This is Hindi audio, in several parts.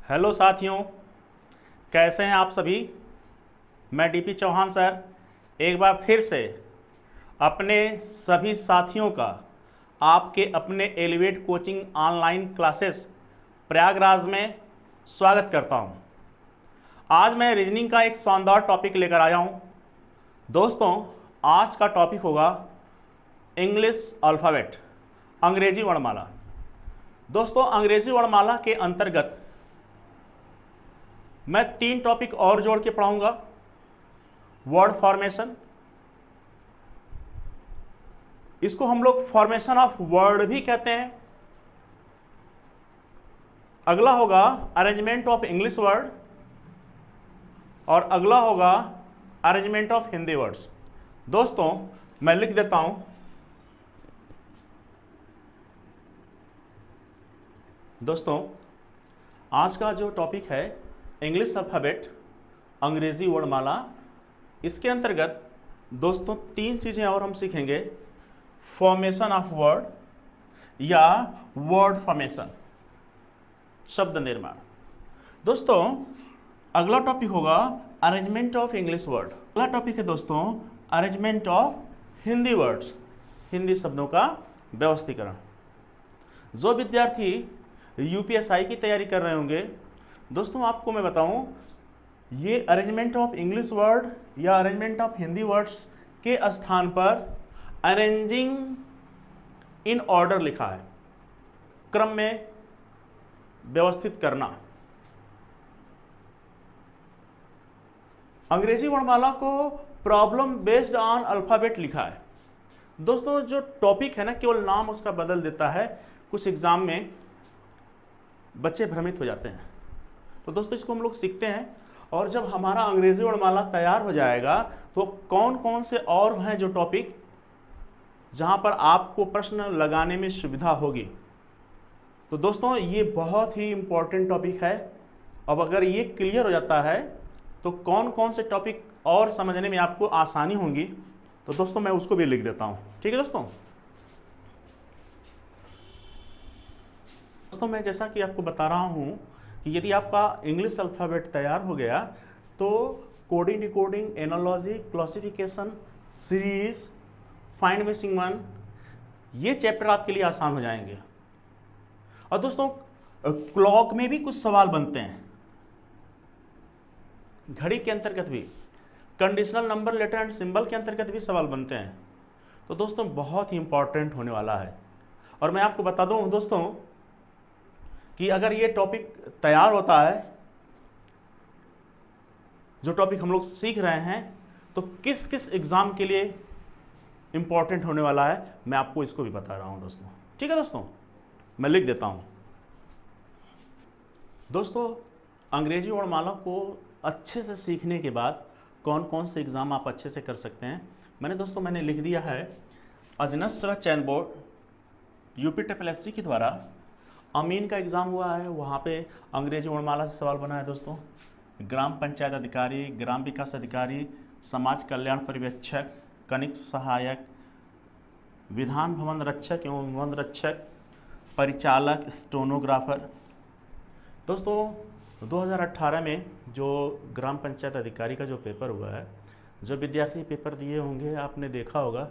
हेलो साथियों, कैसे हैं आप सभी। मैं डीपी चौहान सर एक बार फिर से अपने सभी साथियों का आपके अपने elevate coaching online classes Prayagraj में स्वागत करता हूं। आज मैं रीजनिंग का एक शानदार टॉपिक लेकर आया हूं। दोस्तों, आज का टॉपिक होगा इंग्लिश अल्फ़ाबेट, अंग्रेजी वर्णमाला। दोस्तों, अंग्रेजी वर्णमाला के अंतर्गत मैं 3 टॉपिक और जोड़ के पढ़ाऊंगा। वर्ड फॉर्मेशन, इसको हम लोग फॉर्मेशन ऑफ वर्ड भी कहते हैं। अगला होगा अरेंजमेंट ऑफ इंग्लिश वर्ड और अगला होगा अरेंजमेंट ऑफ हिंदी वर्ड्स। दोस्तों, मैं लिख देता हूं। दोस्तों, आज का जो टॉपिक है इंग्लिश अल्फ़ाबेट, अंग्रेजी वर्णमाला, इसके अंतर्गत दोस्तों 3 चीज़ें और हम सीखेंगे। फॉर्मेशन ऑफ वर्ड या वर्ड फॉर्मेशन, शब्द निर्माण। दोस्तों, अगला टॉपिक होगा अरेंजमेंट ऑफ इंग्लिश वर्ड। अगला टॉपिक है दोस्तों arrangement of Hindi words, Hindi शब्दों का व्यवस्थीकरण। जो विद्यार्थी यूपीएसआई की तैयारी कर रहे होंगे, दोस्तों आपको मैं बताऊं, ये अरेंजमेंट ऑफ इंग्लिश वर्ड या अरेंजमेंट ऑफ हिंदी वर्ड्स के स्थान पर अरेंजिंग इन ऑर्डर लिखा है, क्रम में व्यवस्थित करना। अंग्रेजी वर्णमाला को प्रॉब्लम बेस्ड ऑन अल्फाबेट लिखा है। दोस्तों, जो टॉपिक है ना, केवल नाम उसका बदल देता है। कुछ एग्जाम में बच्चे भ्रमित हो जाते हैं। तो दोस्तों, इसको हम लोग सीखते हैं और जब हमारा अंग्रेजी वर्णमाला तैयार हो जाएगा तो कौन कौन से और हैं जो टॉपिक जहां पर आपको प्रश्न लगाने में सुविधा होगी। तो दोस्तों, ये बहुत ही इंपॉर्टेंट टॉपिक है। अब अगर ये क्लियर हो जाता है तो कौन कौन से टॉपिक और समझने में आपको आसानी होंगी, तो दोस्तों मैं उसको भी लिख देता हूं। ठीक है दोस्तों। दोस्तों, मैं जैसा कि आपको बता रहा हूं कि यदि आपका इंग्लिश अल्फ़ाबेट तैयार हो गया तो coding, decoding, analogy, classification, series, find missing one, ये चैप्टर आपके लिए आसान हो जाएंगे। और दोस्तों, क्लॉक में भी कुछ सवाल बनते हैं, घड़ी के अंतर्गत भी, conditional number, letter and symbol के अंतर्गत भी सवाल बनते हैं। तो दोस्तों, बहुत ही इंपॉर्टेंट होने वाला है। और मैं आपको बता दूं दोस्तों कि अगर ये टॉपिक तैयार होता है, जो टॉपिक हम लोग सीख रहे हैं, तो किस किस एग्जाम के लिए इंपॉर्टेंट होने वाला है, मैं आपको इसको भी बता रहा हूं दोस्तों। ठीक है दोस्तों, मैं लिख देता हूं। दोस्तों, अंग्रेजी वर्णमाला को अच्छे से सीखने के बाद कौन कौन से एग्जाम आप अच्छे से कर सकते हैं, मैंने लिख दिया है। अधीनस्थ सेवा चयन बोर्ड यूपी TSSC के द्वारा अमीन का एग्ज़ाम हुआ है, वहाँ पे अंग्रेजी वर्णमाला से सवाल बना है दोस्तों। ग्राम पंचायत अधिकारी, ग्राम विकास अधिकारी, समाज कल्याण पर्यवेक्षक, कनिक सहायक, विधान भवन रक्षक एवं वन रक्षक, परिचालक, स्टेनोग्राफर। दोस्तों, 2018 में जो ग्राम पंचायत अधिकारी का जो पेपर हुआ है, जो विद्यार्थी पेपर दिए होंगे, आपने देखा होगा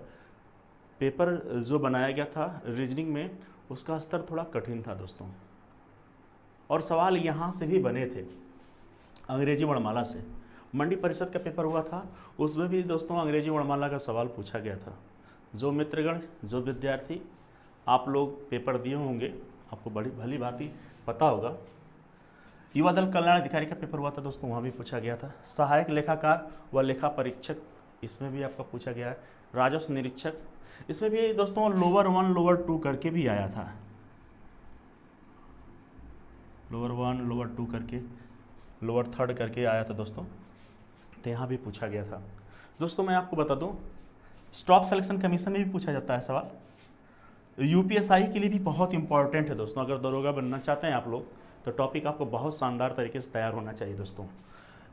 पेपर जो बनाया गया था रीजनिंग में, उसका स्तर थोड़ा कठिन था दोस्तों। और सवाल यहाँ से भी बने थे अंग्रेजी वर्णमाला से। मंडी परिषद का पेपर हुआ था, उसमें भी दोस्तों अंग्रेजी वर्णमाला का सवाल पूछा गया था। जो मित्रगण, जो विद्यार्थी आप लोग पेपर दिए होंगे, आपको बड़ी भली भांति पता होगा। युवा दल कल्याण अधिकारी का पेपर हुआ था दोस्तों, वहाँ भी पूछा गया था। सहायक लेखाकार व लेखा परीक्षक, इसमें भी आपका पूछा गया है। राजस्व निरीक्षक, इसमें भी दोस्तों लोअर 1 लोअर 2 करके भी आया था। लोअर 1 लोअर 2 करके, लोअर 3 करके आया था दोस्तों, तो यहाँ भी पूछा गया था। दोस्तों, मैं आपको बता दूं, स्टाफ सिलेक्शन कमीशन में भी पूछा जाता है सवाल। यूपीएसआई के लिए भी बहुत इंपॉर्टेंट है दोस्तों। अगर दरोगा बनना चाहते हैं आप लोग, तो टॉपिक आपको बहुत शानदार तरीके से तैयार होना चाहिए दोस्तों।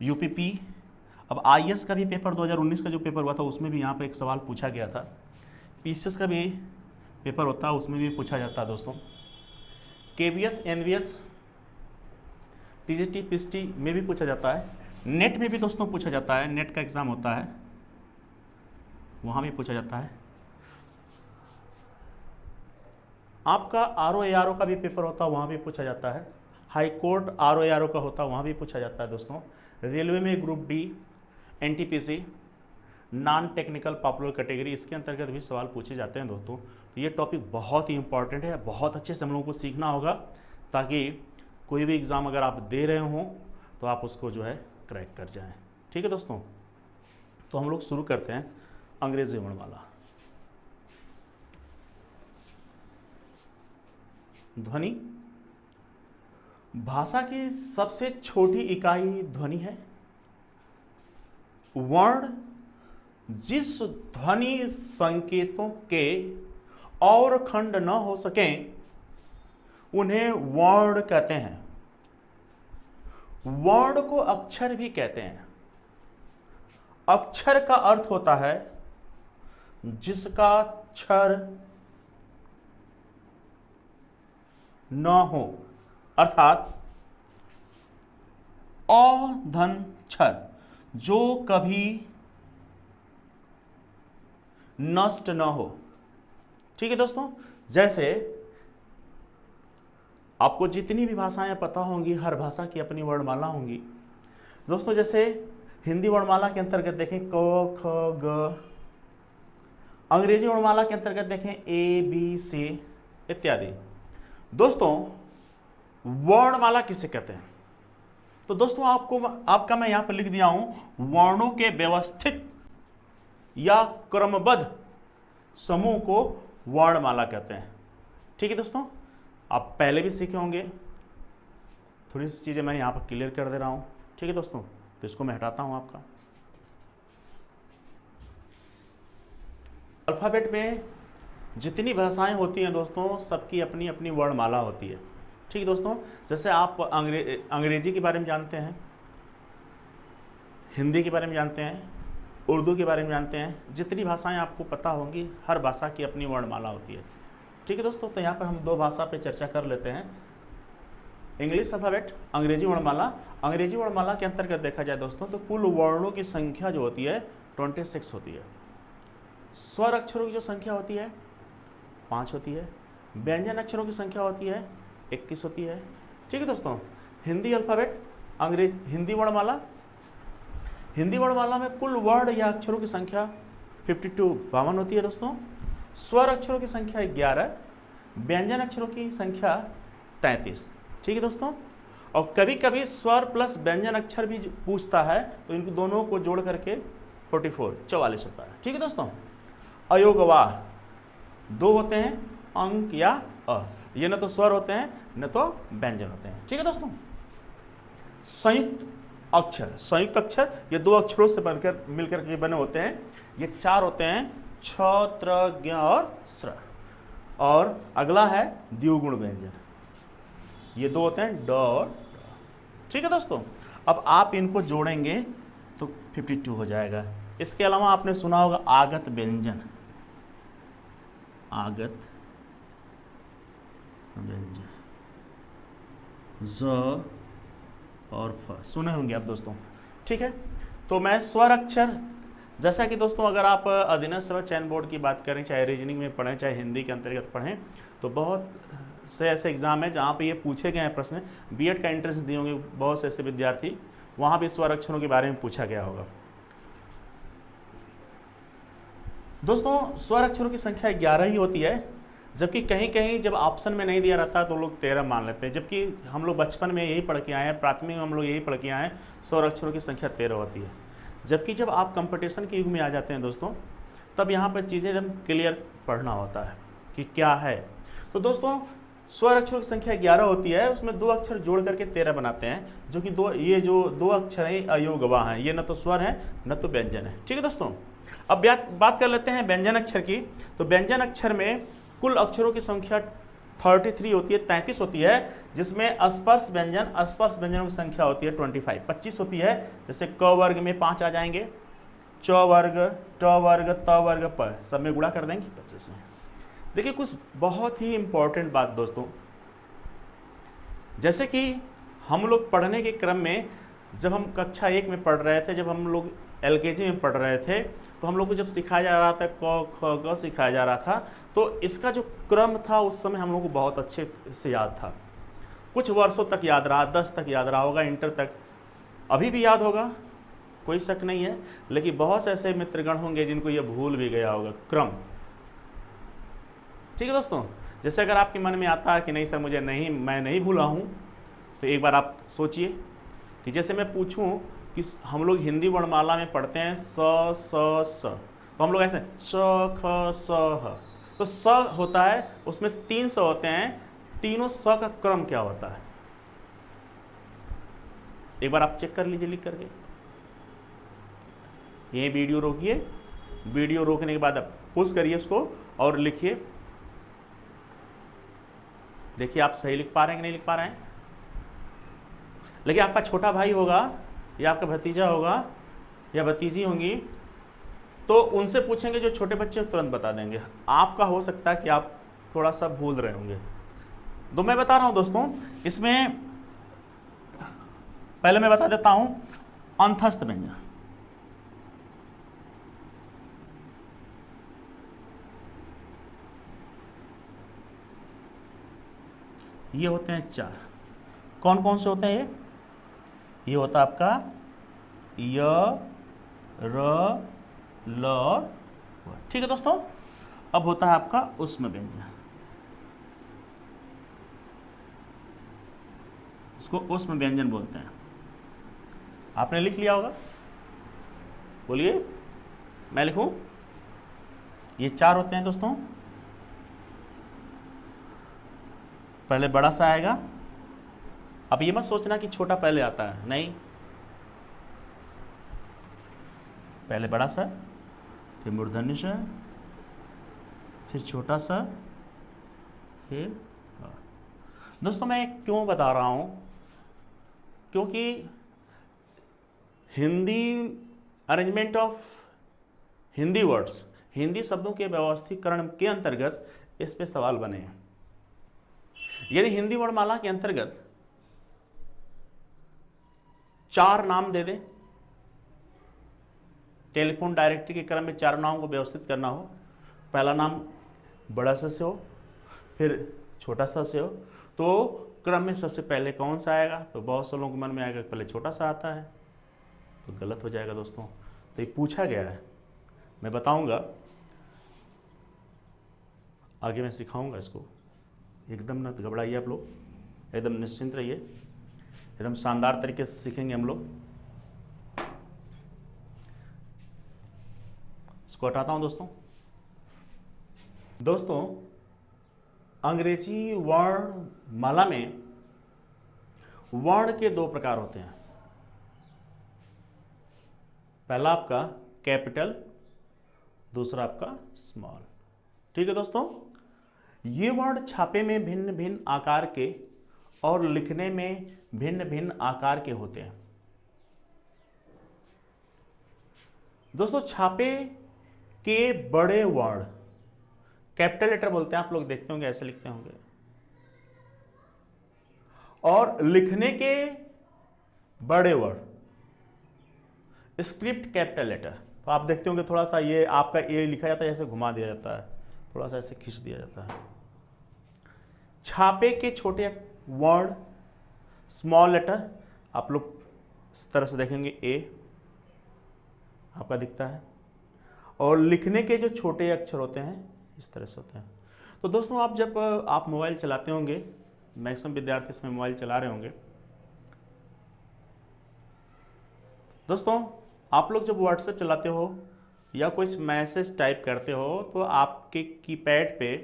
यूपीपी, अब आईएएस का भी पेपर 2019 का जो पेपर हुआ था, उसमें भी यहाँ पर एक सवाल पूछा गया था। पीसीएस का भी पेपर होता है, उसमें भी पूछा जाता है दोस्तों। केवीएस, एनवीएस, टीजीटी पीएसटी में भी पूछा जाता है, नेट में भी दोस्तों पूछा जाता है, नेट का एग्ज़ाम होता है वहाँ भी पूछा जाता है। आपका आरओ का भी पेपर होता है, वहाँ भी पूछा जाता है। हाई कोर्ट आरओ का होता है, वहाँ भी पूछा जाता है दोस्तों। रेलवे में group D, NTPC, non technical popular category, इसके अंतर्गत भी सवाल पूछे जाते हैं दोस्तों। तो ये टॉपिक बहुत ही इंपॉर्टेंट है, बहुत अच्छे से हम लोगों को सीखना होगा ताकि कोई भी एग्ज़ाम अगर आप दे रहे हो तो आप उसको जो है क्रैक कर जाएं। ठीक है दोस्तों, तो हम लोग शुरू करते हैं अंग्रेजी वर्णमाला। ध्वनि भाषा की सबसे छोटी इकाई ध्वनि है। वर्ण जिस ध्वनि संकेतों के और खंड न हो सकें उन्हें वर्ण कहते हैं। वर्ण को अक्षर भी कहते हैं। अक्षर का अर्थ होता है जिसका क्षर न हो, अर्थात अधन क्षर, जो कभी नष्ट न हो। ठीक है दोस्तों, जैसे आपको जितनी भी भाषाएं पता होंगी, हर भाषा की अपनी वर्णमाला होंगी दोस्तों। जैसे हिंदी वर्णमाला के अंतर्गत देखें क ख ग, अंग्रेजी वर्णमाला के अंतर्गत देखें ए बी सी इत्यादि। दोस्तों वर्णमाला किसे कहते हैं? तो दोस्तों आपका मैं यहां पर लिख दिया हूं, वर्णों के व्यवस्थित या क्रमबद्ध समूह को वर्णमाला कहते हैं। ठीक है दोस्तों, आप पहले भी सीखे होंगे, थोड़ी सी चीजें मैं यहां पर क्लियर कर दे रहा हूं। ठीक है दोस्तों, तो इसको मैं हटाता हूं आपका। अल्फाबेट में जितनी भाषाएं होती हैं दोस्तों, सबकी अपनी अपनी वर्णमाला होती है। ठीक है दोस्तों, जैसे आप अंग्रेजी के बारे में जानते हैं, हिंदी के बारे में जानते हैं, उर्दू के बारे में जानते हैं, जितनी भाषाएं आपको पता होंगी, हर भाषा की अपनी वर्णमाला होती है। ठीक है दोस्तों, तो यहाँ पर हम दो भाषा पे चर्चा कर लेते हैं। इंग्लिश अल्फाबेट, अंग्रेजी वर्णमाला। अंग्रेजी वर्णमाला के अंतर्गत देखा जाए दोस्तों तो कुल वर्णों की संख्या जो होती है 26 होती है। स्वर अक्षरों की जो संख्या होती है 5 होती है। व्यंजन अक्षरों की संख्या होती है 21 होती है। ठीक है दोस्तों, हिंदी अल्फाबेट, हिंदी वर्णमाला। हिंदी वर्णमाला में कुल वर्ण या अक्षरों की संख्या 52 होती है दोस्तों। स्वर अक्षरों की संख्या 11, व्यंजन अक्षरों की संख्या 33। ठीक है दोस्तों, और कभी कभी स्वर प्लस व्यंजन अक्षर भी पूछता है तो इन दोनों को जोड़ करके 44 होता है। ठीक है दोस्तों, अयोगवाह 2 होते हैं, अंक या अ, ये न तो स्वर होते हैं न तो व्यंजन होते हैं। ठीक है दोस्तों, संयुक्त अक्षर ये 2 अक्षरों से मिलकर के बने होते हैं। ये 4 होते हैं, छ, त्र, ज्ञ और स्र। और अगला है द्विगुण व्यंजन, ये 2 होते हैं, ड और ड। ठीक है दोस्तों, अब आप इनको जोड़ेंगे तो 52 हो जाएगा। इसके अलावा आपने सुना होगा आगत व्यंजन, आगत व्यंजन ज और फ सुने होंगे आप दोस्तों। ठीक है, तो मैं स्वर अक्षर, जैसा कि दोस्तों अगर आप अधीनस्थ सेवा चयन बोर्ड की बात करें, चाहे रीजनिंग में पढ़ें चाहे हिंदी के अंतर्गत पढ़ें, तो बहुत से ऐसे एग्जाम है जहाँ पे ये पूछे गए हैं प्रश्न। बीएड का एंट्रेंस दिए होंगे बहुत से ऐसे विद्यार्थी, वहाँ भी स्वर अक्षरों के बारे में पूछा गया होगा। दोस्तों स्वर अक्षरों की संख्या 11 ही होती है, जबकि कहीं कहीं जब ऑप्शन में नहीं दिया रहता तो लोग 13 मान लेते हैं, जबकि हम लोग बचपन में यही पढ़ के आए हैं, प्राथमिक में हम लोग यही पढ़ के आए हैं, स्वर अक्षरों की संख्या 13 होती है। जबकि जब आप कंपटीशन के युग में आ जाते हैं दोस्तों, तब यहाँ पर चीज़ें एकदम क्लियर पढ़ना होता है कि क्या है। तो दोस्तों स्वर अक्षरों की संख्या 11 होती है, उसमें 2 अक्षर जोड़ करके 13 बनाते हैं, जो कि ये जो 2 अक्षर हैं अयोगवाह हैं, ये न तो स्वर है न तो व्यंजन है। ठीक है दोस्तों, अब बात कर लेते हैं व्यंजन अक्षर की। तो व्यंजन अक्षर में कुल अक्षरों की संख्या 33 होती है, 33 होती है, जिसमें स्पर्श व्यंजनों की संख्या होती है 25 होती है। जैसे क वर्ग में 5 आ जाएंगे, च वर्ग, ट वर्ग, त वर्ग, प, सब में गुणा कर देंगे 25 में। देखिए कुछ बहुत ही इंपॉर्टेंट बात दोस्तों, जैसे कि हम लोग पढ़ने के क्रम में जब हम कक्षा 1 में पढ़ रहे थे, जब हम लोग LKG में पढ़ रहे थे, तो हम लोग को जब सिखाया जा रहा था क ख ग सिखाया जा रहा था, तो इसका जो क्रम था उस समय हम लोग को बहुत अच्छे से याद था। कुछ वर्षों तक याद रहा, 10 तक याद रहा होगा, इंटर तक अभी भी याद होगा, कोई शक नहीं है। लेकिन बहुत से ऐसे मित्रगण होंगे जिनको ये भूल भी गया होगा क्रम। ठीक है दोस्तों, जैसे अगर आपके मन में आता है कि नहीं सर मुझे नहीं, मैं नहीं भूला हूँ, तो एक बार आप सोचिए कि जैसे मैं पूछूं कि हम लोग हिंदी वर्णमाला में पढ़ते हैं स स स, तो हम लोग ऐसे स ख स ह, तो स होता है, उसमें 3 स होते हैं, तीनों स का क्रम क्या होता है एक बार आप चेक कर लीजिए लिख करके। ये वीडियो रोकिए, वीडियो रोकने के बाद आप पुश करिए उसको और लिखिए। देखिए आप सही लिख पा रहे हैं कि नहीं लिख पा रहे हैं। लेकिन आपका छोटा भाई होगा या आपका भतीजा होगा या भतीजी होंगी, तो उनसे पूछेंगे, जो छोटे बच्चे तुरंत बता देंगे। आपका हो सकता है कि आप थोड़ा सा भूल रहे होंगे। तो मैं बता रहा हूं दोस्तों, इसमें पहले मैं बता देता हूं अंतस्थ व्यंजन। ये होते हैं 4। कौन कौन से होते हैं ये होता है आपका य, र, ल, व। ठीक है दोस्तों, अब होता है आपका उष्म व्यंजन। इसको उष्म व्यंजन बोलते हैं। आपने लिख लिया होगा, बोलिए मैं लिखूं। ये 4 होते हैं दोस्तों। पहले बड़ा सा आएगा। अब ये मत सोचना कि छोटा पहले आता है, नहीं, पहले बड़ा सा, फिर मूर्धन्य सा, फिर छोटा सा, फिर दोस्तों मैं क्यों बता रहा हूं, क्योंकि Hindi arrangement of Hindi words, Hindi शब्दों के व्यवस्थीकरण के अंतर्गत इस पे सवाल बने हैं। यदि हिंदी वर्णमाला के अंतर्गत 4 नाम दे दें, टेलीफोन डायरेक्टरी के क्रम में 4 नामों को व्यवस्थित करना हो, पहला नाम बड़ा सा से हो, फिर छोटा सा से हो, तो क्रम में सबसे पहले कौन सा आएगा? तो बहुत से लोगों के मन में आएगा पहले छोटा सा आता है, तो गलत हो जाएगा दोस्तों। तो ये पूछा गया है, मैं बताऊंगा आगे, मैं सिखाऊंगा इसको। एकदम ना घबराइए आप लोग, एकदम निश्चिंत रहिए, एकदम शानदार तरीके से सीखेंगे हम लोग। इसको हटाता हूं दोस्तों, अंग्रेजी वर्णमाला में वर्ण के 2 प्रकार होते हैं। पहला आपका कैपिटल, दूसरा आपका स्मॉल। ठीक है दोस्तों, ये वर्ण छापे में भिन्न भिन्न आकार के और लिखने में भिन्न भिन्न आकार के होते हैं। दोस्तों छापे के बड़े वर्ण कैपिटल लेटर बोलते हैं, आप लोग देखते होंगे ऐसे लिखते होंगे, और लिखने के बड़े वर्ण स्क्रिप्ट कैपिटल लेटर। तो आप देखते होंगे थोड़ा सा ये आपका ए लिखा जाता है, ऐसे घुमा दिया जाता है, थोड़ा सा ऐसे खींच दिया जाता है। छापे के छोटे वर्ण स्मॉल लेटर, आप लोग इस तरह से देखेंगे, ए आपका दिखता है, और लिखने के जो छोटे अक्षर होते हैं इस तरह से होते हैं। तो दोस्तों आप जब आप मोबाइल चलाते होंगे, मैक्सिमम विद्यार्थी इसमें मोबाइल चला रहे होंगे, दोस्तों आप लोग जब व्हाट्सएप चलाते हो या कुछ मैसेज टाइप करते हो, तो आपके कीपैड पे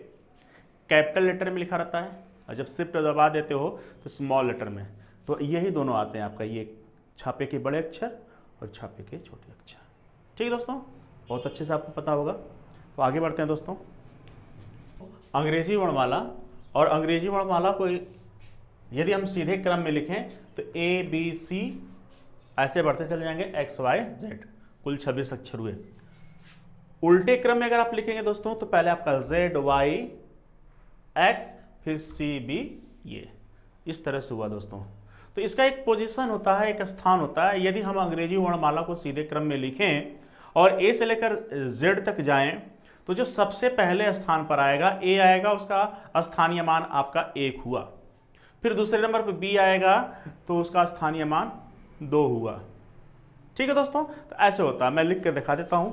कैपिटल लेटर में लिखा रहता है, और जब शिफ्ट दबा देते हो तो स्मॉल लेटर में। तो यही दोनों आते हैं आपका, ये छापे के बड़े अक्षर और छापे के छोटे अक्षर। ठीक है दोस्तों, बहुत अच्छे से आपको पता होगा। तो आगे बढ़ते हैं दोस्तों। अंग्रेजी वर्णमाला, और अंग्रेजी वर्णमाला को यदि हम सीधे क्रम में लिखें तो ABC ऐसे बढ़ते चले जाएंगे, XYZ, कुल 26 अक्षर हुए। उल्टे क्रम में अगर आप लिखेंगे दोस्तों तो पहले आपका ZYX, फिर CB, ये इस तरह से हुआ दोस्तों। तो इसका एक पोजीशन होता है, एक स्थान होता है। यदि हम अंग्रेजी वर्णमाला को सीधे क्रम में लिखें और ए से लेकर जेड तक जाएं तो जो सबसे पहले स्थान पर आएगा ए आएगा, उसका स्थानीय मान आपका 1 हुआ। फिर दूसरे नंबर पर बी आएगा तो उसका स्थानीय मान 2 हुआ। ठीक है दोस्तों, तो ऐसे होता है। मैं लिख कर दिखा देता हूं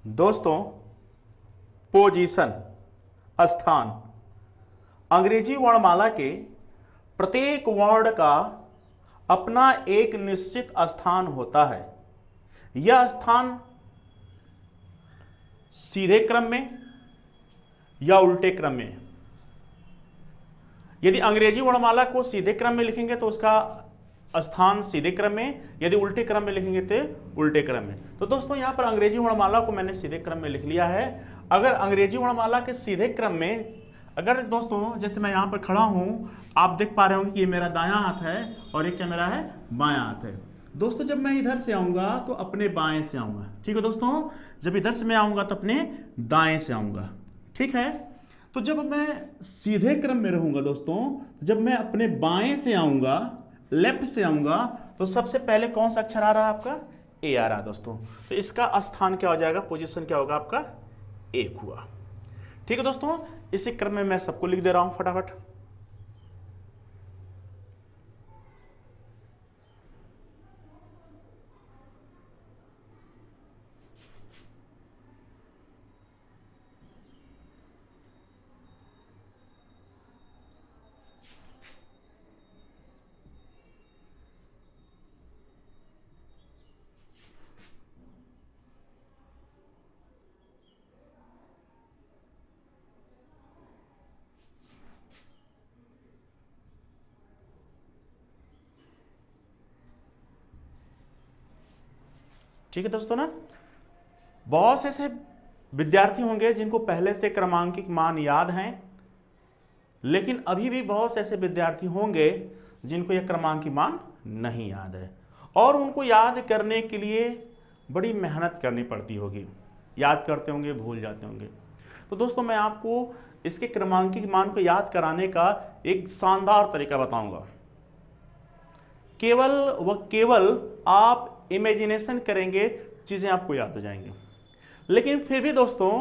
दोस्तों। पोजीशन, स्थान, अंग्रेजी वर्णमाला के प्रत्येक वर्ण का अपना एक निश्चित स्थान होता है। यह स्थान सीधे क्रम में या उल्टे क्रम में। यदि अंग्रेजी वर्णमाला को सीधे क्रम में लिखेंगे तो उसका स्थान सीधे क्रम में, यदि उल्टे क्रम में लिखेंगे तो उल्टे क्रम में। तो दोस्तों यहां पर अंग्रेजी वर्णमाला को मैंने सीधे क्रम में लिख लिया है। अगर अंग्रेजी वर्णमाला के सीधे क्रम में, अगर दोस्तों जैसे मैं यहां पर खड़ा हूं, आप देख पा रहे होंगे कि ये मेरा दायां हाथ है और एक क्या मेरा है, बायां हाथ है। दोस्तों जब मैं इधर से आऊंगा तो अपने बाएं से आऊंगा। ठीक है दोस्तों, जब इधर से मैं आऊंगा तो अपने दाएं से आऊंगा। ठीक है, तो जब मैं सीधे क्रम में रहूंगा दोस्तों, जब मैं अपने बाएं से आऊंगा, लेफ्ट से आऊंगा, तो सबसे पहले कौन सा अक्षर आ रहा है आपका, ए आ रहा है दोस्तों। तो इसका स्थान क्या हो जाएगा, पोजीशन क्या होगा आपका, 1 हुआ। ठीक है दोस्तों, इसी क्रम में मैं सबको लिख दे रहा हूं फटाफट। ठीक है दोस्तों ना, बहुत से ऐसे विद्यार्थी होंगे जिनको पहले से क्रमांकित मान याद हैं, लेकिन अभी भी बहुत से ऐसे विद्यार्थी होंगे जिनको यह क्रमांकित मान नहीं याद है और उनको याद करने के लिए बड़ी मेहनत करनी पड़ती होगी। याद करते होंगे, भूल जाते होंगे। तो दोस्तों मैं आपको इसके क्रमांकित मान को याद कराने का एक शानदार तरीका बताऊंगा। केवल आप इमेजिनेशन करेंगे, चीजें आपको याद हो जाएंगी। लेकिन फिर भी दोस्तों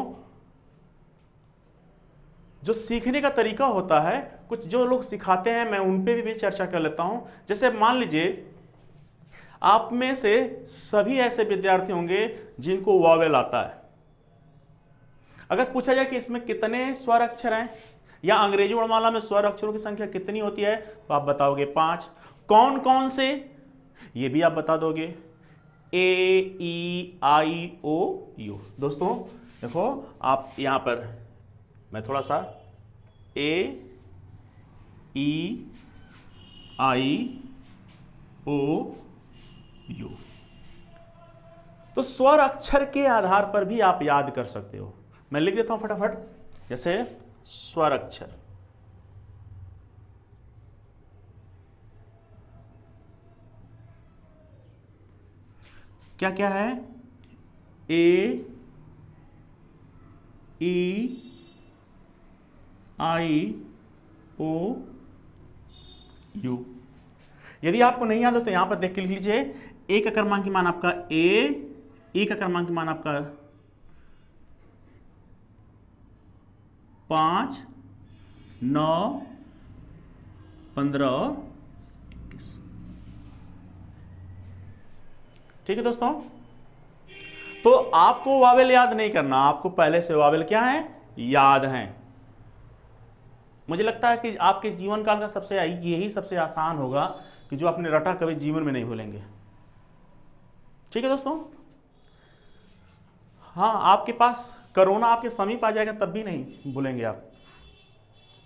जो सीखने का तरीका होता है, कुछ जो लोग सिखाते हैं मैं उन पे भी चर्चा कर लेता हूं। जैसे मान लीजिए आप में से सभी ऐसे विद्यार्थी होंगे जिनको वावेल आता है। अगर पूछा जाए कि इसमें कितने स्वर अक्षर हैं या अंग्रेजी वर्णमाला में स्वर अक्षरों की संख्या कितनी होती है, तो आप बताओगे 5। कौन कौन से, ये भी आप बता दोगे, ए ई आई ओ यू। दोस्तों देखो आप यहां पर मैं थोड़ा सा ए ई आई ओ यू, तो स्वर अक्षर के आधार पर भी आप याद कर सकते हो। मैं लिख देता हूं फटाफट, जैसे स्वर अक्षर, क्या क्या है, ए ई आई ओ यू। यदि आपको नहीं याद हो तो यहां पर देख के लिख लीजिए। ए का क्रमांक मान आपका ए, ई का क्रमांक मान आपका 5, 9, 15, 21। ठीक है दोस्तों, तो आपको वावेल याद नहीं करना, आपको पहले से वावेल क्या है, याद हैं। मुझे लगता है कि आपके जीवन काल का यही सबसे आसान होगा कि जो आपने रटा कभी जीवन में नहीं भूलेंगे। ठीक है दोस्तों, हाँ आपके पास कोरोना आपके समीप आ जाएगा तब भी नहीं भूलेंगे आप।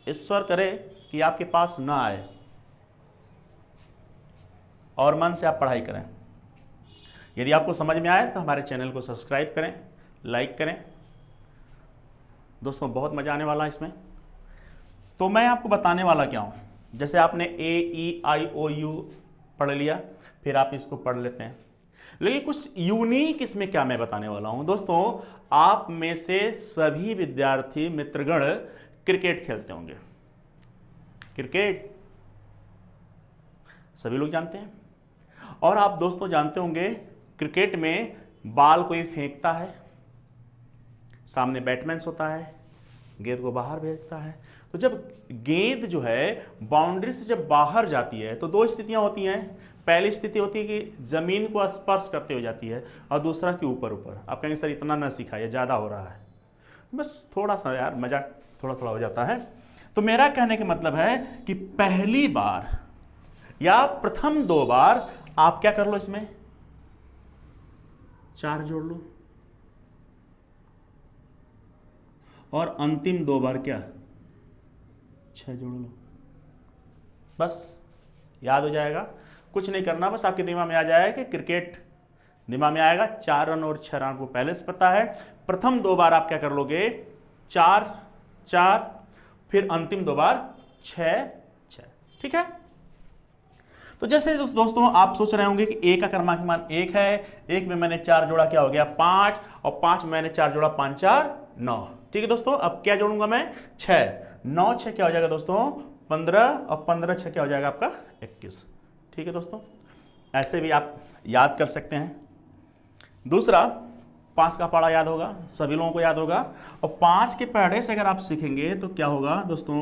ईश्वर करे कि आपके पास ना आए और मन से आप पढ़ाई करें। यदि आपको समझ में आए तो हमारे चैनल को सब्सक्राइब करें, लाइक करें। दोस्तों बहुत मजा आने वाला है इसमें। तो मैं आपको बताने वाला क्या हूं, जैसे आपने ए ई आई ओ यू पढ़ लिया, फिर आप इसको पढ़ लेते हैं, लेकिन कुछ यूनिक इसमें क्या मैं बताने वाला हूं। दोस्तों आप में से सभी विद्यार्थी मित्रगण क्रिकेट खेलते होंगे, क्रिकेट सभी लोग जानते हैं। और आप दोस्तों जानते होंगे क्रिकेट में बॉल कोई फेंकता है, सामने बैट्समैन होता है, गेंद को बाहर भेजता है। तो जब गेंद जो है बाउंड्री से जब बाहर जाती है तो दो स्थितियां होती हैं। पहली स्थिति होती है कि जमीन को स्पर्श करते हुए जाती है, और दूसरा कि ऊपर ऊपर। आप कहेंगे सर इतना ना सिखा, ये ज़्यादा हो रहा है। बस थोड़ा सा यार मजाक थोड़ा थोड़ा हो जाता है। तो मेरा कहने का मतलब है कि पहली बार या प्रथम 2 बार आप क्या कर लो, इसमें 4 जोड़ लो, और अंतिम 2 बार क्या 6 जोड़ लो। बस याद हो जाएगा, कुछ नहीं करना, बस आपके दिमाग में आ जाएगा कि क्रिकेट दिमाग में आएगा। 4 रन और 6 रन को पहले से पता है। प्रथम 2 बार आप क्या कर लोगे 4 4, फिर अंतिम 2 बार 6 6। ठीक है। तो जैसे दोस्तों आप सोच रहे होंगे कि ए का क्रमांक मान 1 है, 1 में मैंने 4 जोड़ा क्या हो गया 5, और 5 में मैंने 4 जोड़ा 5 4 9। ठीक है दोस्तों, अब क्या जोड़ूंगा मैं 6, 9 6 क्या हो जाएगा दोस्तों 15, और 15 6 क्या हो जाएगा आपका 21। ठीक है दोस्तों, ऐसे भी आप याद कर सकते हैं। दूसरा 5 का पढ़ा याद होगा, सभी लोगों को याद होगा। और 5 के पढ़े से अगर आप सीखेंगे तो क्या होगा दोस्तों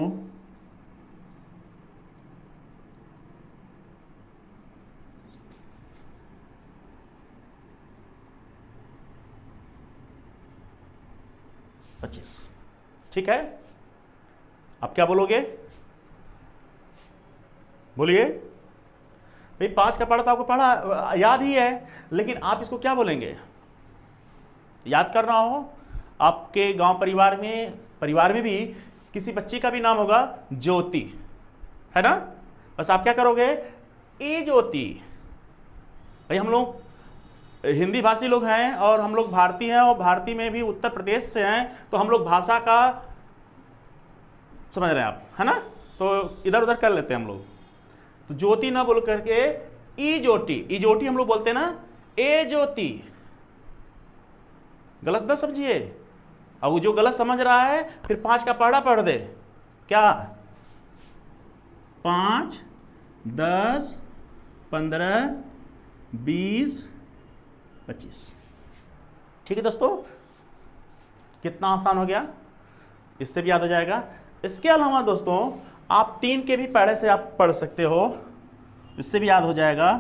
25। ठीक है, अब क्या बोलोगे, बोलिए भाई 5 का पढ़ा तो आपको पढ़ा याद ही है, लेकिन आप इसको क्या बोलेंगे, याद करना हो। आपके गांव परिवार में भी किसी बच्ची का भी नाम होगा ज्योति, है ना। बस आप क्या करोगे ए ज्योति। भाई हम लोग हिंदी भाषी लोग हैं और हम लोग भारतीय हैं, और भारतीय में भी उत्तर प्रदेश से हैं, तो हम लोग भाषा का समझ रहे हैं आप, है ना। तो इधर उधर कर लेते हैं हम लोग। तो ज्योति ना बोल करके ई ज्योति हम लोग बोलते हैं ना, ए ज्योति। गलत ना समझिए। अब जो गलत समझ रहा है फिर 5 का पढ़ा पढ़ दे, क्या 5 10 15 20 25। ठीक है दोस्तों, कितना आसान हो गया, इससे भी याद हो जाएगा। इसके अलावा दोस्तों आप 3 के भी पढ़े से आप पढ़ सकते हो, इससे भी याद हो जाएगा।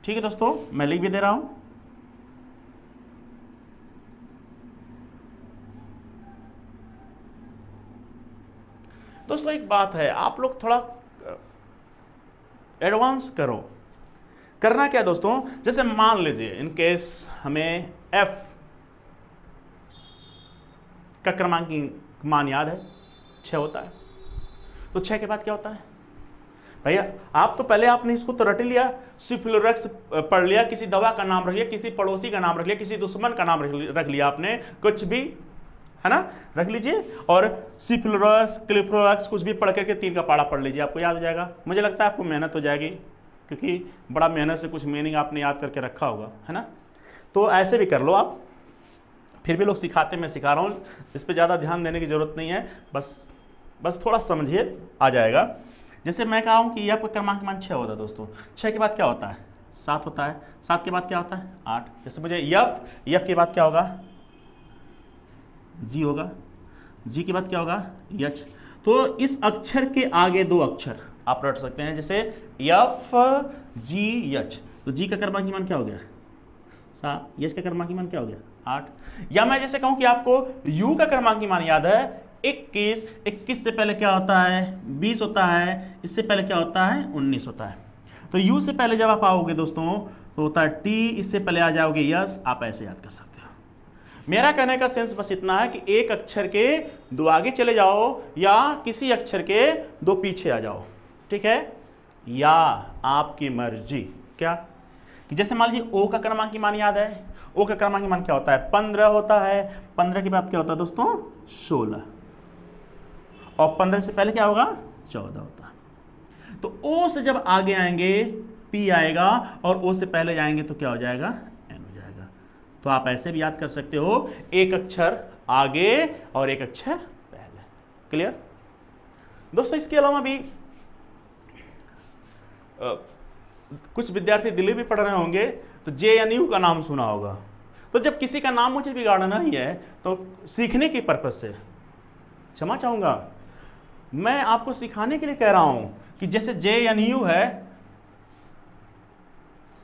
ठीक है दोस्तों, मैं लिख भी दे रहा हूं। दोस्तों एक बात है, आप लोग थोड़ा एडवांस करो। करना क्या दोस्तों, जैसे मान लीजिए इन केस हमें एफ का क्रमांक मान याद है 6 होता है, तो 6 के बाद क्या होता है भैया। आप तो पहले आपने इसको तो रट लिया, सिफ्लोरेक्स पढ़ लिया, किसी दवा का नाम रख लिया, किसी पड़ोसी का नाम रख लिया, किसी दुश्मन का नाम रख लिया आपने, कुछ भी, है ना, रख लीजिए। और सिफ्लोरेक्स क्लिफ्लोरेक्स कुछ भी पढ़ करके 3 का पाड़ा पढ़ लीजिए, आपको याद हो जाएगा। मुझे लगता है आपको मेहनत हो जाएगी, क्योंकि बड़ा मेहनत से कुछ मीनिंग आपने याद करके रखा होगा, है ना। तो ऐसे भी कर लो आप, फिर भी लोग सिखाते, मैं सिखा रहा हूँ, इस पर ज़्यादा ध्यान देने की जरूरत नहीं है, बस थोड़ा समझिए, आ जाएगा। जैसे मैं कहा हूँ कि यह क्रमांक मान 6 होता है दोस्तों, 6 के बाद क्या होता है 7 होता है, 7 के बाद क्या होता है 8। जैसे मुझे यफ के बाद क्या होगा जी होगा, जी के बाद क्या होगा यच। तो इस अक्षर के आगे 2 अक्षर आप रट सकते हैं, जैसे यफ जी यच। तो जी का क्रमांक मान क्या हो गया 7, यच का क्रमांक मान क्या हो गया 8। या मैं जैसे कहूं कि आपको यू का क्रमांक मान याद है 21, 21 से पहले क्या होता है 20 होता है, इससे पहले क्या होता है 19 होता है। तो यू से पहले जब आप आओगे दोस्तों तो होता है टी, इससे पहले आ जाओगे यस, आप ऐसे याद कर सकते हो। मेरा कहने का सेंस बस इतना है कि एक अक्षर के 2 आगे चले जाओ या किसी अक्षर के 2 पीछे आ जाओ, ठीक है, या आपकी मर्जी। क्या कि जैसे मान लीजिए ओ का क्रमांक मान याद है, ओ का क्रमांक मान क्या होता है 15 होता है, 15 के बाद क्या होता है दोस्तों 16, और 15 से पहले क्या होगा 14 होता है। तो ओ से जब आगे आएंगे पी आएगा, और ओ से पहले जाएंगे तो क्या हो जाएगा, एन हो जाएगा। तो आप ऐसे भी याद कर सकते हो, एक अक्षर आगे और एक अक्षर पहले। क्लियर दोस्तों? इसके अलावा भी कुछ विद्यार्थी दिल्ली भी पढ़ रहे होंगे तो JNU का नाम सुना होगा। तो जब किसी का नाम मुझे बिगाड़ना ही है तो सीखने की पर्पज से, क्षमा चाहूंगा, मैं आपको सिखाने के लिए कह रहा हूं कि जैसे JNU है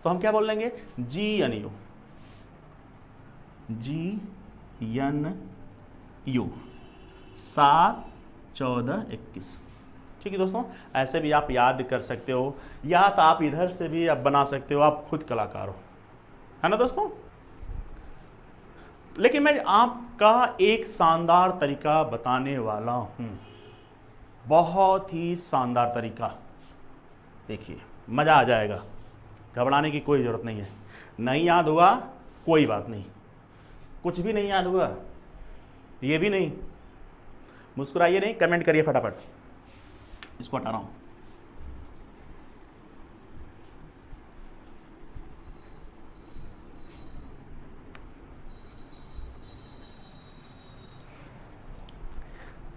तो हम क्या बोल लेंगे, GNU, GNU 7, 14, 21। ठीक है दोस्तों, ऐसे भी आप याद कर सकते हो, या तो आप इधर से भी आप बना सकते हो, आप खुद कलाकार हो, है ना दोस्तों। लेकिन मैं आपका एक शानदार तरीका बताने वाला हूं, बहुत ही शानदार तरीका। देखिए मजा आ जाएगा, घबराने की कोई जरूरत नहीं है। नहीं याद हुआ कोई बात नहीं, कुछ भी नहीं याद हुआ ये भी नहीं, मुस्कुराइए नहीं, कमेंट करिए फटाफट। इसको हटा रहा हूं।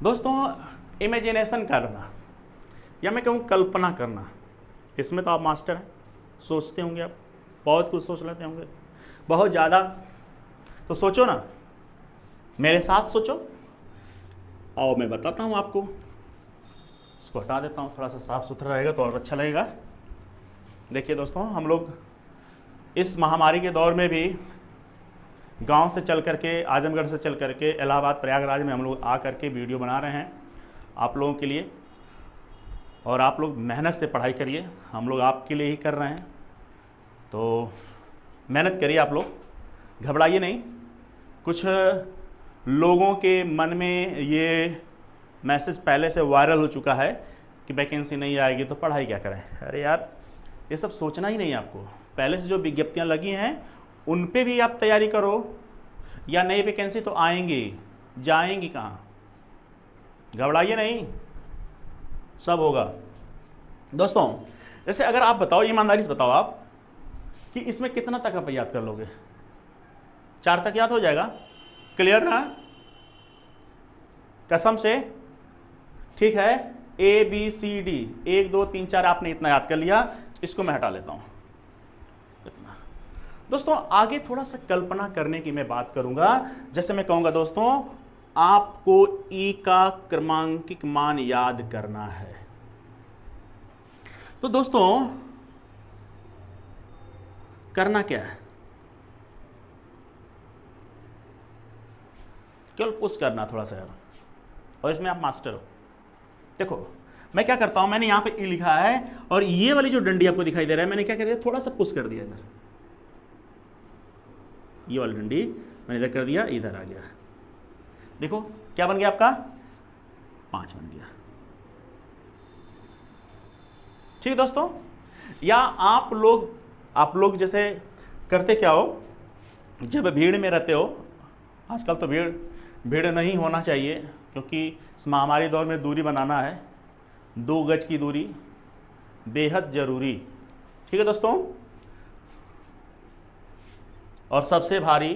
दोस्तों इमेजिनेशन करना, या मैं कहूँ कल्पना करना, इसमें तो आप मास्टर हैं, सोचते होंगे आप, बहुत कुछ सोच लेते होंगे, बहुत ज़्यादा। तो सोचो ना, मेरे साथ सोचो, और मैं बताता हूँ आपको। इसको हटा देता हूँ, थोड़ा सा साफ सुथरा रहेगा तो और अच्छा लगेगा। देखिए दोस्तों, हम लोग इस महामारी के दौर में भी गांव से चल करके, आजमगढ़ से चल करके इलाहाबाद प्रयागराज में हम लोग आ करके वीडियो बना रहे हैं आप लोगों के लिए, और आप लोग मेहनत से पढ़ाई करिए, हम लोग आपके लिए ही कर रहे हैं। तो मेहनत करिए आप लोग, घबराइए नहीं। कुछ लोगों के मन में ये मैसेज पहले से वायरल हो चुका है कि वैकेंसी नहीं आएगी तो पढ़ाई क्या करें। अरे यार, ये सब सोचना ही नहीं है आपको। पहले से जो विज्ञप्तियां लगी हैं उन पे भी आप तैयारी करो, या नई वैकेंसी तो आएंगी, जाएंगी कहाँ। घबराइए नहीं, सब होगा। दोस्तों जैसे अगर आप बताओ, ईमानदारी से बताओ आप, कि इसमें कितना तक आप याद कर लोगे? 4 तक याद हो जाएगा? क्लियर ना? कसम से? ठीक है, ABCD 1 2 3 4 आपने इतना याद कर लिया, इसको मैं हटा लेता हूं। इतना। दोस्तों आगे थोड़ा सा कल्पना करने की मैं बात करूंगा। जैसे मैं कहूंगा दोस्तों, आपको E का क्रमांकिक मान याद करना है। तो दोस्तों करना क्या है? केवल पुश करना थोड़ा सा, और इसमें आप मास्टर हो। देखो मैं क्या करता हूं, मैंने यहां पे ई लिखा है, और ये वाली जो डंडी आपको दिखाई दे रहा है, मैंने क्या कर दिया, थोड़ा सा पुश कर दिया इधर। ये वाली डंडी मैंने इधर कर दिया, इधर आ गया। देखो क्या बन गया आपका, 5 बन गया। ठीक है दोस्तों। या आप लोग जैसे करते क्या हो, जब भीड़ में रहते हो, आजकल तो भीड़ नहीं होना चाहिए, क्योंकि इस महामारी दौर में दूरी बनाना है, 2 गज की दूरी बेहद जरूरी। ठीक है दोस्तों। और सबसे भारी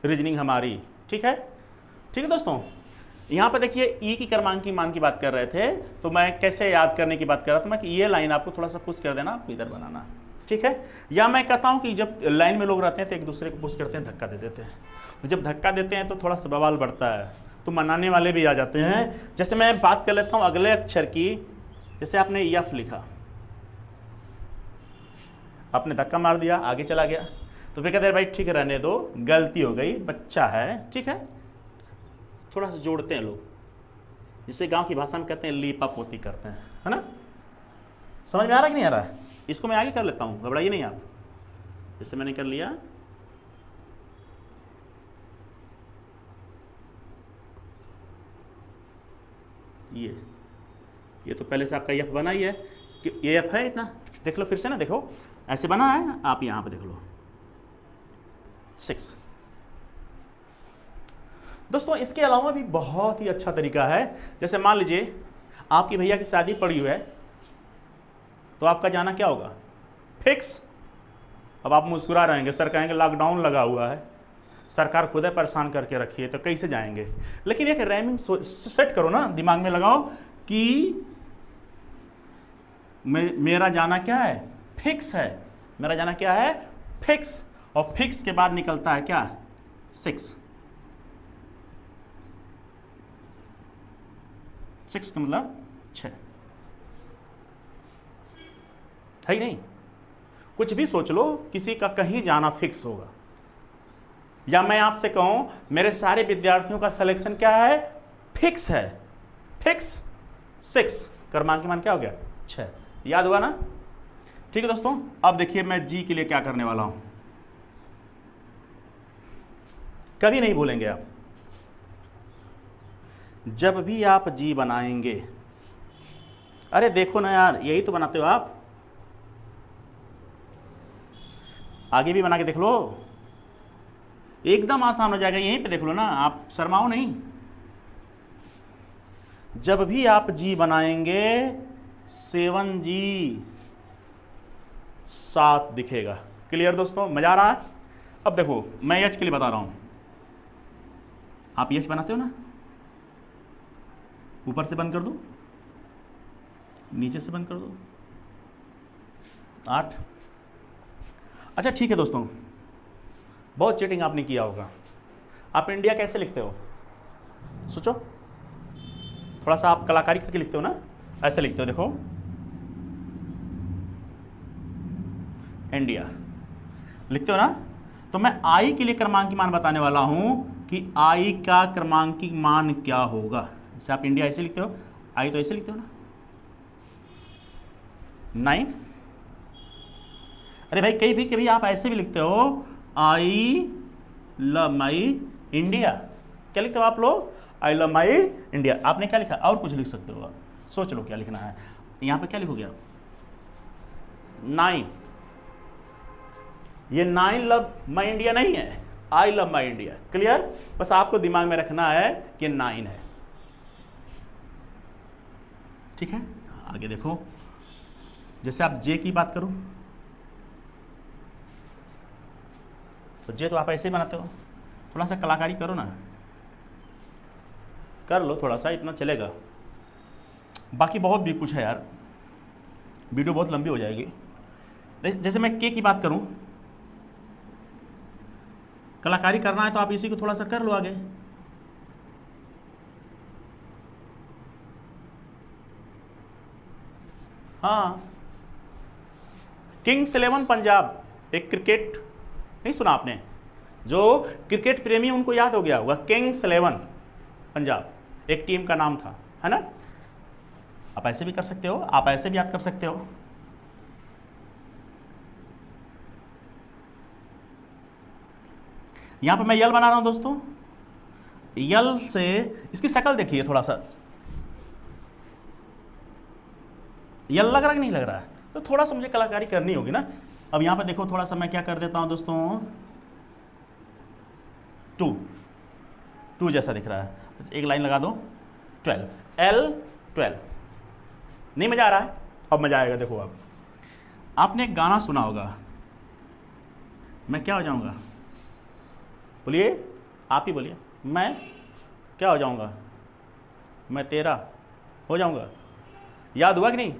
रीजनिंग हमारी। ठीक है दोस्तों। यहाँ पे देखिए ई की क्रमांकी मान की बात कर रहे थे, तो मैं कैसे याद करने की बात कर रहा था मैं, कि ये लाइन आपको थोड़ा सा पुश कर देना, आपको इधर बनाना। ठीक है। या मैं कहता हूँ कि जब लाइन में लोग रहते हैं तो एक दूसरे को पुश करते हैं, धक्का दे देते हैं। तो जब धक्का देते हैं तो थोड़ा सा बवाल बढ़ता है, तो मनाने वाले भी आ जाते हैं। जैसे मैं बात कर लेता हूँ अगले अक्षर की, जैसे आपने यफ लिखा, आपने धक्का मार दिया, आगे चला गया, तो फिर कहते हैं भाई ठीक है रहने दो, गलती हो गई, बच्चा है। ठीक है, थोड़ा सा जोड़ते हैं लोग, जिसे गांव की भाषा में कहते हैं लीपा पोती करते हैं, है ना। समझ में आ रहा है कि नहीं आ रहा है? इसको मैं आगे कर लेता हूँ, घबराइए नहीं आप। जैसे मैंने कर लिया, ये तो पहले से आपका एफ बना ही है, कि ये एफ है इतना, देख लो फिर से ना, देखो ऐसे बना है, आप यहाँ पे देख लो 6। दोस्तों इसके अलावा भी बहुत ही अच्छा तरीका है। जैसे मान लीजिए आपकी भैया की शादी पड़ी हुई है, तो आपका जाना क्या होगा, फिक्स। अब आप मुस्कुरा रहेंगे, सर कहेंगे लॉकडाउन लगा हुआ है, सरकार खुद है परेशान करके रखी है, तो कैसे जाएंगे। लेकिन एक रैमिंग सेट करो ना, दिमाग में लगाओ कि मेरा जाना क्या है, फिक्स है। मेरा जाना क्या है, फिक्स। और फिक्स के बाद निकलता है क्या, 6। 6 का मतलब 6 है ही नहीं। कुछ भी सोच लो, किसी का कहीं जाना फिक्स होगा। या मैं आपसे कहूं मेरे सारे विद्यार्थियों का सिलेक्शन क्या है, फिक्स है, फिक्स 6। क्रमांक मान क्या हो गया, 6। याद हुआ ना। ठीक है दोस्तों, अब देखिए मैं जी के लिए क्या करने वाला हूं, कभी नहीं भूलेंगे आप। जब भी आप जी बनाएंगे, अरे देखो ना यार, यही तो बनाते हो आप, आगे भी बना के देख लो, एकदम आसान हो जाएगा, यहीं पे देख लो ना, आप शर्माओ नहीं। जब भी आप जी बनाएंगे 7G 7 दिखेगा। क्लियर दोस्तों, मजा आ रहा है। अब देखो मैं एच के लिए बता रहा हूं, आप एच बनाते हो ना, ऊपर से बंद कर दो, नीचे से बंद कर दो, 8। अच्छा ठीक है दोस्तों, बहुत चीटिंग आपने किया होगा। आप इंडिया कैसे लिखते हो, सोचो थोड़ा सा, आप कलाकारी करके लिखते हो ना, ऐसे लिखते हो, देखो इंडिया लिखते हो ना। तो मैं आई के लिए क्रमांकी मान बताने वाला हूं कि आई का क्रमांकी मान क्या होगा। जैसे आप इंडिया ऐसे लिखते हो, आई तो ऐसे लिखते हो ना, 9। अरे भाई कभी आप ऐसे भी लिखते हो, आई लव माई इंडिया। क्या लिखते हो आप लोग, आई लव माई इंडिया। आपने क्या लिखा, और कुछ लिख सकते हो, आप सोच लो क्या लिखना है। यहां पे क्या लिखोगे आप, 9। ये 9 लव माई इंडिया नहीं है, I love my India. Clear, बस आपको दिमाग में रखना है कि 9 है। ठीक है, आगे देखो, जैसे आप जे की बात करो, तो जे तो आप ऐसे ही बनाते हो, थोड़ा सा कलाकारी करो ना, कर लो थोड़ा सा, इतना चलेगा। बाकी बहुत भी कुछ है यार, वीडियो बहुत लंबी हो जाएगी। जैसे मैं के की बात करूं, कलाकारी करना है तो आप इसी को थोड़ा सा कर लो आगे। हाँ, किंग्स 11 पंजाब, एक क्रिकेट, नहीं सुना आपने, जो क्रिकेट प्रेमी उनको याद हो गया होगा, किंग्स 11 पंजाब एक टीम का नाम था, है ना। आप ऐसे भी कर सकते हो, आप ऐसे भी याद कर सकते हो। यहां पे मैं यल बना रहा हूं दोस्तों, यल से इसकी शक्ल देखिए, थोड़ा सा यल लग रहा है कि नहीं लग रहा है, तो थोड़ा सा मुझे कलाकारी करनी होगी ना। अब यहां पे देखो, थोड़ा सा मैं क्या कर देता हूं दोस्तों, 2 जैसा दिख रहा है, एक लाइन लगा दो, 12, L12। नहीं मजा आ रहा है, अब मजा आएगा। देखो अब आपने एक गाना सुना होगा, मैं क्या हो जाऊंगा, बोलिए, आप ही बोलिए, मैं क्या हो जाऊंगा, मैं तेरा हो जाऊंगा। याद हुआ कि नहीं।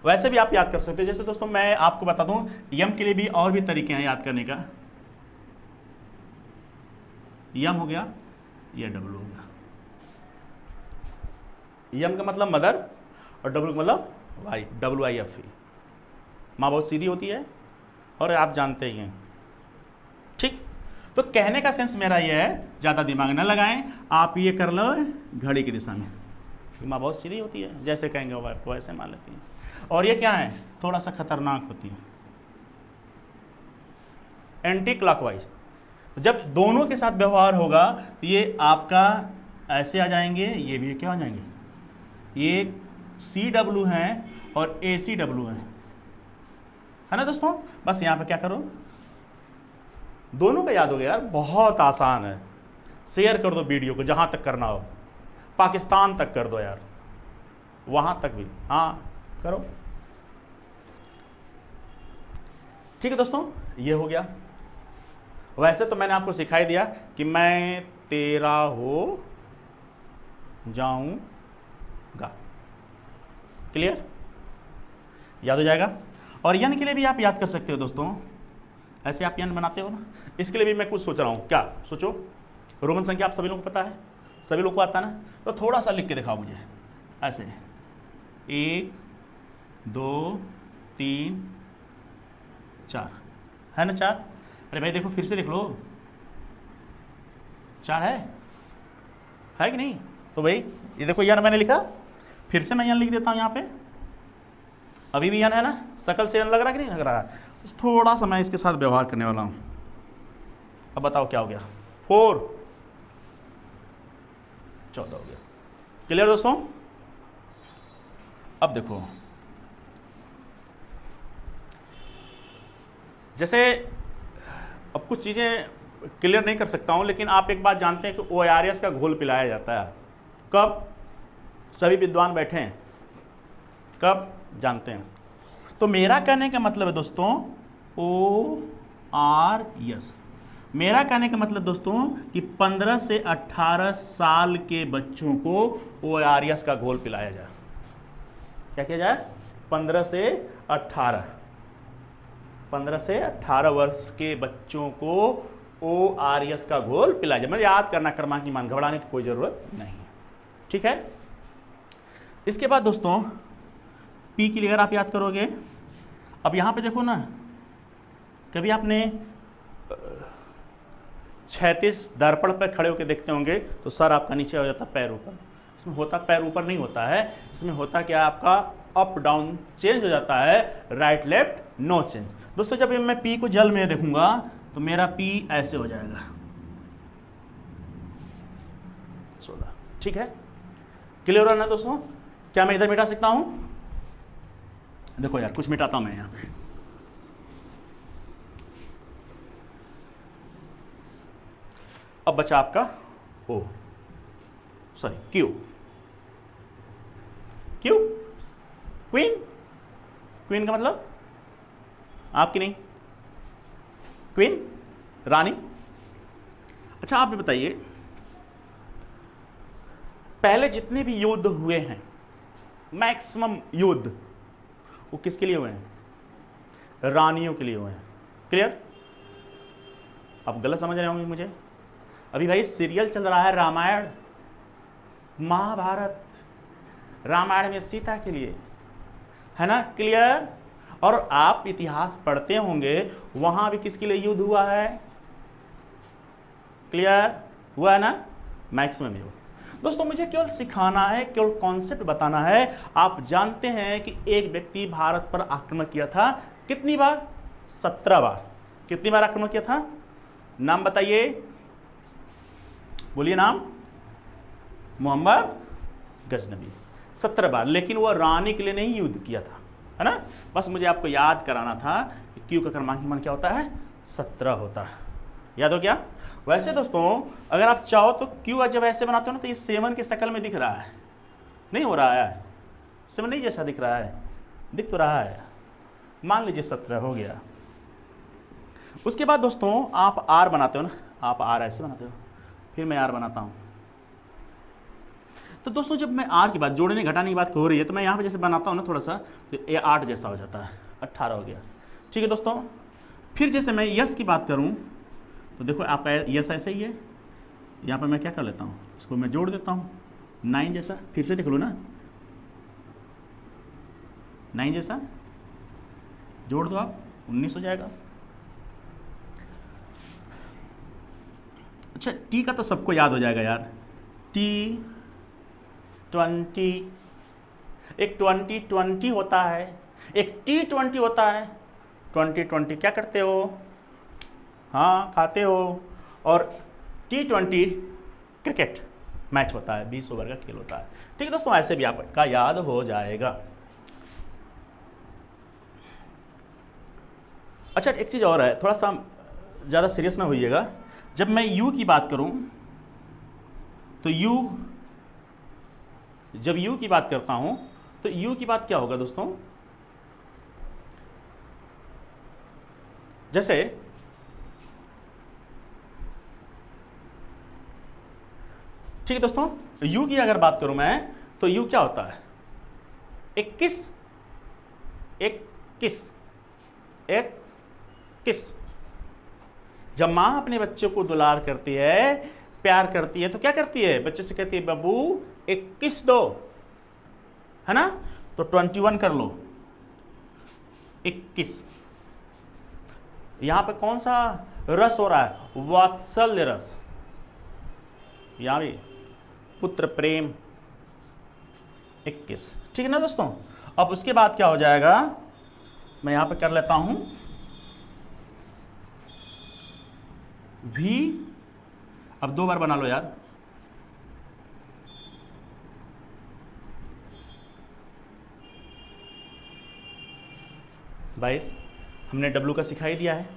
वैसे भी आप याद कर सकते हो। जैसे दोस्तों मैं आपको बता दूं, यम के लिए भी और भी तरीके हैं याद करने का। यम हो गया, ये डब्लू हो गया। यम का मतलब मदर और डब्लू का मतलब वाइफ, WIFE। माँ बहुत सीधी होती है और आप जानते ही हैं, ठीक। तो कहने का सेंस मेरा ये है, ज़्यादा दिमाग ना लगाएं, आप ये कर लो घड़ी की दिशा में। माँ बहुत सीधी होती है, जैसे कहेंगे वाइफ को वैसे मान लेती है। और ये क्या है, थोड़ा सा खतरनाक होती है, एंटी क्लॉकवाइज। जब दोनों के साथ व्यवहार होगा तो ये आपका ऐसे आ जाएंगे, ये भी क्या आ जाएंगे, ये CW हैं और ACW हैं, है ना दोस्तों। बस यहाँ पे क्या करो, दोनों का याद हो गया यार, बहुत आसान है। शेयर कर दो वीडियो को, जहाँ तक करना हो, पाकिस्तान तक कर दो यार, वहां तक भी। हाँ करो। ठीक है दोस्तों, ये हो गया। वैसे तो मैंने आपको सिखाई दिया कि मैं तेरा हो जाऊंगा, क्लियर, याद हो जाएगा। और यन के लिए भी आप याद कर सकते हो दोस्तों, ऐसे आप यन बनाते हो ना, इसके लिए भी मैं कुछ सोच रहा हूँ। क्या सोचो? रोमन संख्या आप सभी लोगों को पता है, सभी लोग को आता है ना, तो थोड़ा सा लिख के दिखाओ मुझे ऐसे, 1 2 3 4, है ना 4? अरे भाई देखो फिर से लिख लो, 4 है कि नहीं? तो भाई ये देखो यन मैंने लिखा, फिर से मैं यन लिख देता हूँ यहाँ पे, अभी भी यन है ना, शकल से यन लग रहा है कि नहीं लग रहा है? थोड़ा सा मैं इसके साथ व्यवहार करने वाला हूँ। अब बताओ क्या हो गया? 4 14 हो गया। क्लियर दोस्तों? अब देखो, जैसे अब कुछ चीज़ें क्लियर नहीं कर सकता हूं, लेकिन आप एक बात जानते हैं कि OARS का घोल पिलाया जाता है। कब? सभी विद्वान बैठे हैं, कब जानते हैं? तो मेरा कहने का मतलब है दोस्तों ORS, मेरा कहने का मतलब दोस्तों कि 15 से 18 साल के बच्चों को OARS का घोल पिलाया जाए। क्या किया जाए? 15 से 18 वर्ष के बच्चों को ORS का घोल पिलाया जाए। मतलब याद करना क्रमांक, घबराने की कोई जरूरत नहीं है, ठीक है। इसके बाद दोस्तों पी के लिए अगर आप याद करोगे, अब यहां पे देखो ना, कभी आपने 36 दर्पण पर खड़े होकर देखते होंगे तो सर आपका नीचे हो जाता, पैर ऊपर। इसमें होता पैर ऊपर नहीं होता है, इसमें होता क्या, आपका अप डाउन चेंज हो जाता है, राइट लेफ्ट नो चेंज। दोस्तों जब मैं पी को जल में देखूंगा तो मेरा पी ऐसे हो जाएगा 16, ठीक है। क्लियर हो ना दोस्तों? क्या मैं इधर मिटा सकता हूं? देखो यार कुछ मिटाता हूं मैं यहां पे, अब बचा आपका O, sorry Q, Q queen, queen का मतलब आपकी नहीं, क्वीन रानी। अच्छा आप भी बताइए, पहले जितने भी युद्ध हुए हैं, मैक्सिमम युद्ध, वो किसके लिए हुए हैं? रानियों के लिए हुए हैं। क्लियर? अब गलत समझ रहे होंगे मुझे। अभी भाई सीरियल चल रहा है रामायण महाभारत, रामायण में सीता के लिए है ना। क्लियर? और आप इतिहास पढ़ते होंगे, वहां भी किसके लिए युद्ध हुआ है? क्लियर हुआ है ना, मैक्सिमम युद्ध। दोस्तों मुझे केवल सिखाना है, केवल कॉन्सेप्ट बताना है। आप जानते हैं कि एक व्यक्ति भारत पर आक्रमण किया था, कितनी बार? 17 बार। कितनी बार आक्रमण किया था? नाम बताइए, बोलिए नाम। मोहम्मद गजनबी, 17 बार। लेकिन वह रानी के लिए नहीं युद्ध किया था, है ना। बस मुझे आपको याद कराना था कि क्यू का क्रमांक क्या होता है? 17 होता है। याद हो गया? वैसे दोस्तों अगर आप चाहो तो क्यू जब ऐसे बनाते हो ना, तो ये 7 की शक्ल में दिख रहा है, नहीं हो रहा है? 7 नहीं जैसा दिख रहा है, दिख तो रहा है। मान लीजिए 17 हो गया। उसके बाद दोस्तों आप आर बनाते हो ना, आप आर ऐसे बनाते हो, फिर मैं आर बनाता हूं। तो दोस्तों जब मैं आर की बात, जोड़ने घटाने की बात हो रही है, तो मैं यहाँ पे जैसे बनाता हूँ ना थोड़ा सा, तो ये 8 जैसा हो जाता है, 18 हो गया। ठीक है दोस्तों, फिर जैसे मैं यस की बात करूँ तो देखो आपका यस ऐसे ही है, यहाँ पर मैं क्या कर लेता हूँ, इसको मैं जोड़ देता हूँ 9 जैसा। फिर से देख लो ना, 9 जैसा जोड़ दो आप, 19 हो जाएगा। अच्छा टी का तो सबको याद हो जाएगा यार, टी 20, एक 20 होता है, एक T20 होता है। 20 क्या करते हो? हाँ खाते हो। और T20 क्रिकेट मैच होता है, 20 ओवर का खेल होता है। ठीक है दोस्तों, ऐसे भी आपका याद हो जाएगा। अच्छा एक चीज़ और है, थोड़ा सा ज़्यादा सीरियस ना होइएगा। जब मैं U की बात करूं तो जब U की बात करता हूं तो यू की बात क्या होगा दोस्तों, जैसे ठीक है दोस्तों, यू की अगर बात करूं मैं तो यू क्या होता है, 21 21 21। जब माँ अपने बच्चे को दुलार करती है, प्यार करती है, तो क्या करती है, बच्चे से कहती है बाबू 21 दो, है ना, तो 21 कर लो, 21। यहां पे कौन सा रस हो रहा है, वात्सल्य रस, यहां भी पुत्र प्रेम, 21। ठीक है ना दोस्तों। अब उसके बाद क्या हो जाएगा, मैं यहां पे कर लेता हूं भी, अब 2 बार बना लो यार, बाईस हमने डब्लू का सिखाई दिया है,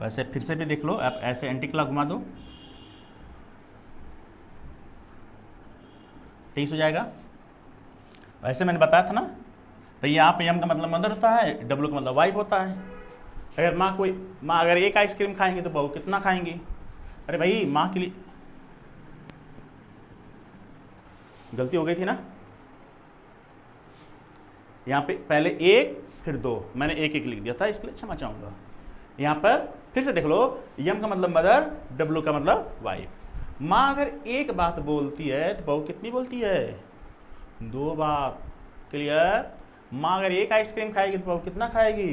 वैसे फिर से भी देख लो, आप ऐसे एंटी क्लॉक घुमा दो, 23 हो जाएगा। वैसे मैंने बताया था ना भाई, यहाँ पे एम का मतलब मदर होता है, डब्लू का मतलब वाइफ होता है। अगर माँ अगर एक आइसक्रीम खाएंगी तो बहू कितना खाएंगी, अरे भाई माँ के लिए गलती हो गई थी ना, यहाँ पे पहले 1 फिर 2, मैंने 1 लिख दिया था, इसके लिए क्षमा चाहूंगा। यहाँ पर फिर से देख लो, यम का मतलब मदर, डब्लू का मतलब वाइफ। माँ अगर एक बात बोलती है तो बहू कितनी बोलती है, 2 बात, क्लियर। माँ अगर एक आइसक्रीम खाएगी तो बहू कितना खाएगी,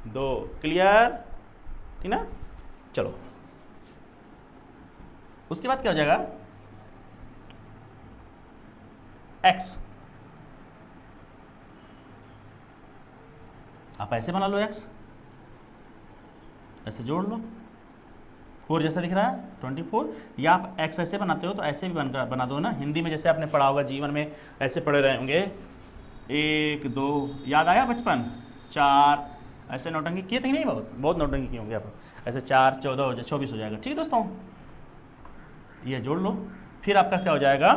2, क्लियर, ठीक ना। चलो उसके बाद क्या हो जाएगा, एक्स, आप ऐसे बना लो, एक्स ऐसे जोड़ लो, 4 जैसा दिख रहा है 24, या आप एक्स ऐसे बनाते हो तो ऐसे भी बना दो ना, हिंदी में जैसे आपने पढ़ा होगा, जीवन में ऐसे पढ़े रहे होंगे, 1 2, याद आया बचपन, 4, ऐसे नौटंकी किए थे कि नहीं, बहुत नौटंकी किए होंगे आप, ऐसे 4 14 हो जाए 24 हो जाएगा। ठीक है दोस्तों, ये जोड़ लो, फिर आपका क्या हो जाएगा,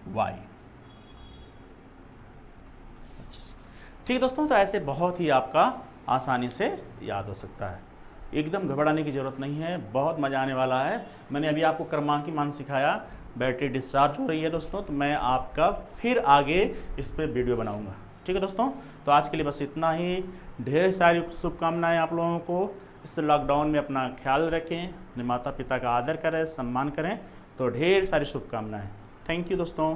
वाई। ठीक है दोस्तों, तो ऐसे बहुत ही आपका आसानी से याद हो सकता है, एकदम घबराने की ज़रूरत नहीं है, बहुत मज़ा आने वाला है। मैंने अभी आपको क्रमांकी मान सिखाया, बैटरी डिस्चार्ज हो रही है दोस्तों, तो मैं आपका फिर आगे इस पर वीडियो बनाऊंगा। ठीक है दोस्तों, तो आज के लिए बस इतना ही, ढेर सारी शुभकामनाएं आप लोगों को। इस लॉकडाउन में अपना ख्याल रखें, अपने माता पिता का आदर करें, सम्मान करें, तो ढेर सारी शुभकामनाएँ। थैंक यू दोस्तों।